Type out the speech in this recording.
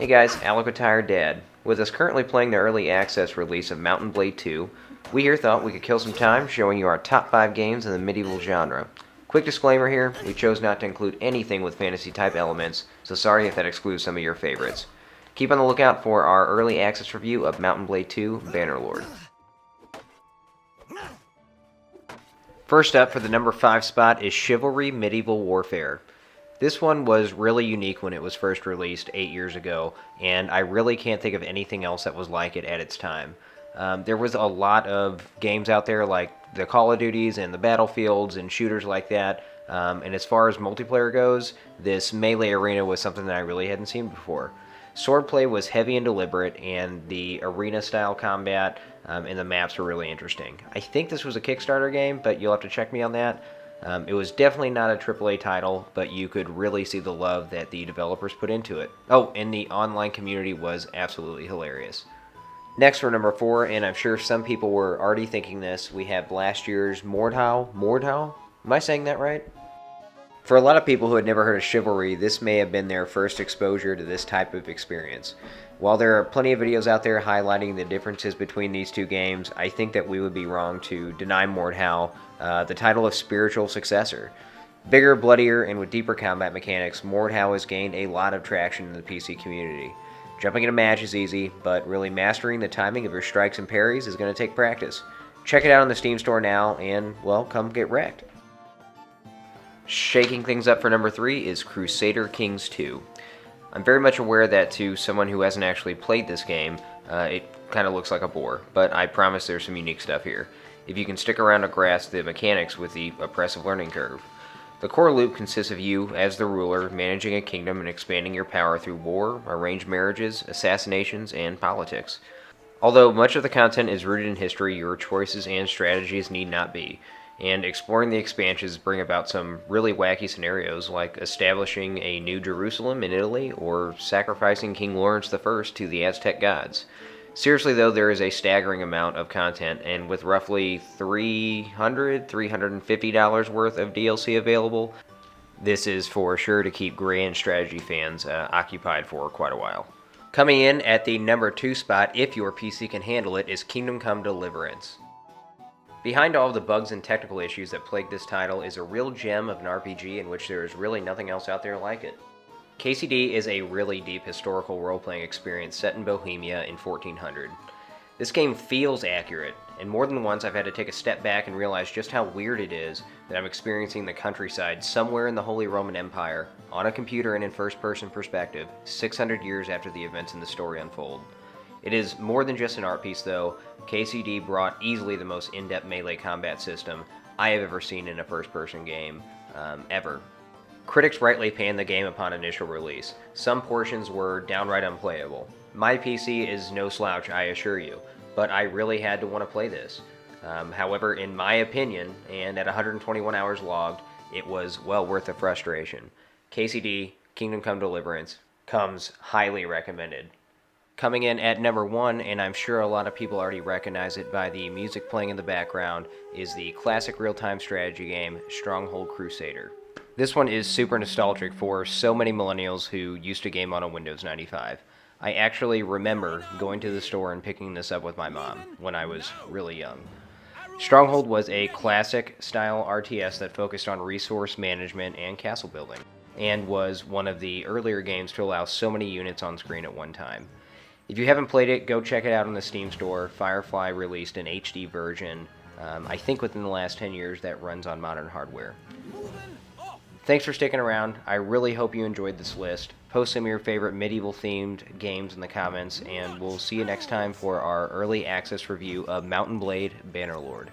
Hey guys, Alec Retired Dad. With us currently playing the early access release of Mountain Blade 2, we here thought we could kill some time showing you our top 5 games in the medieval genre. Quick disclaimer here, we chose not to include anything with fantasy type elements, so sorry if that excludes some of your favorites. Keep on the lookout for our early access review of Mountain Blade 2 Bannerlord. First up for the number 5 spot is Chivalry Medieval Warfare. This one was really unique when it was first released 8 years ago, and I really can't think of anything else that was like it at its time. There was a lot of games out there like the Call of Duties and the Battlefields and shooters like that, and as far as multiplayer goes, this melee arena was something that I really hadn't seen before. Swordplay was heavy and deliberate, and the arena-style combat and the maps were really interesting. I think this was a Kickstarter game, but you'll have to check me on that. It was definitely not a AAA title, but you could really see the love that the developers put into it. Oh, and the online community was absolutely hilarious. Next for number 4, and I'm sure some people were already thinking this, we have last year's Mordhau? Mordhau? Am I saying that right? For a lot of people who had never heard of Chivalry, this may have been their first exposure to this type of experience. While there are plenty of videos out there highlighting the differences between these two games, I think that we would be wrong to deny Mordhau the title of spiritual successor. Bigger, bloodier, and with deeper combat mechanics, Mordhau has gained a lot of traction in the PC community. Jumping in a match is easy, but really mastering the timing of your strikes and parries is going to take practice. Check it out on the Steam store now, and, well, come get wrecked. Shaking things up for number 3 is Crusader Kings 2. I'm very much aware that to someone who hasn't actually played this game, it kind of looks like a bore, but I promise there's some unique stuff here, if you can stick around to grasp the mechanics with the oppressive learning curve. The core loop consists of you, as the ruler, managing a kingdom and expanding your power through war, arranged marriages, assassinations, and politics. Although much of the content is rooted in history, your choices and strategies need not be, and exploring the expansions bring about some really wacky scenarios like establishing a new Jerusalem in Italy or sacrificing King Lawrence I to the Aztec gods. Seriously though, there is a staggering amount of content, and with roughly $350 worth of DLC available, this is for sure to keep grand strategy fans occupied for quite a while. Coming in at the number 2 spot, if your PC can handle it, is Kingdom Come Deliverance. Behind all of the bugs and technical issues that plague this title is a real gem of an RPG in which there is really nothing else out there like it. KCD is a really deep historical role-playing experience set in Bohemia in 1400. This game feels accurate, and more than once I've had to take a step back and realize just how weird it is that I'm experiencing the countryside somewhere in the Holy Roman Empire, on a computer and in first-person perspective, 600 years after the events in the story unfold. It is more than just an art piece though. KCD brought easily the most in-depth melee combat system I have ever seen in a first-person game, ever. Critics rightly panned the game upon initial release. Some portions were downright unplayable. My PC is no slouch, I assure you, but I really had to want to play this. However, in my opinion, and at 121 hours logged, it was well worth the frustration. KCD, Kingdom Come Deliverance, comes highly recommended. Coming in at number 1, and I'm sure a lot of people already recognize it by the music playing in the background, is the classic real-time strategy game, Stronghold Crusader. This one is super nostalgic for so many millennials who used to game on a Windows 95. I actually remember going to the store and picking this up with my mom when I was really young. Stronghold was a classic-style RTS that focused on resource management and castle building, and was one of the earlier games to allow so many units on screen at one time. If you haven't played it, go check it out on the Steam store. Firefly released an HD version, I think within the last 10 years, that runs on modern hardware. Thanks for sticking around. I really hope you enjoyed this list. Post some of your favorite medieval-themed games in the comments, and we'll see you next time for our early access review of Mountain Blade Bannerlord.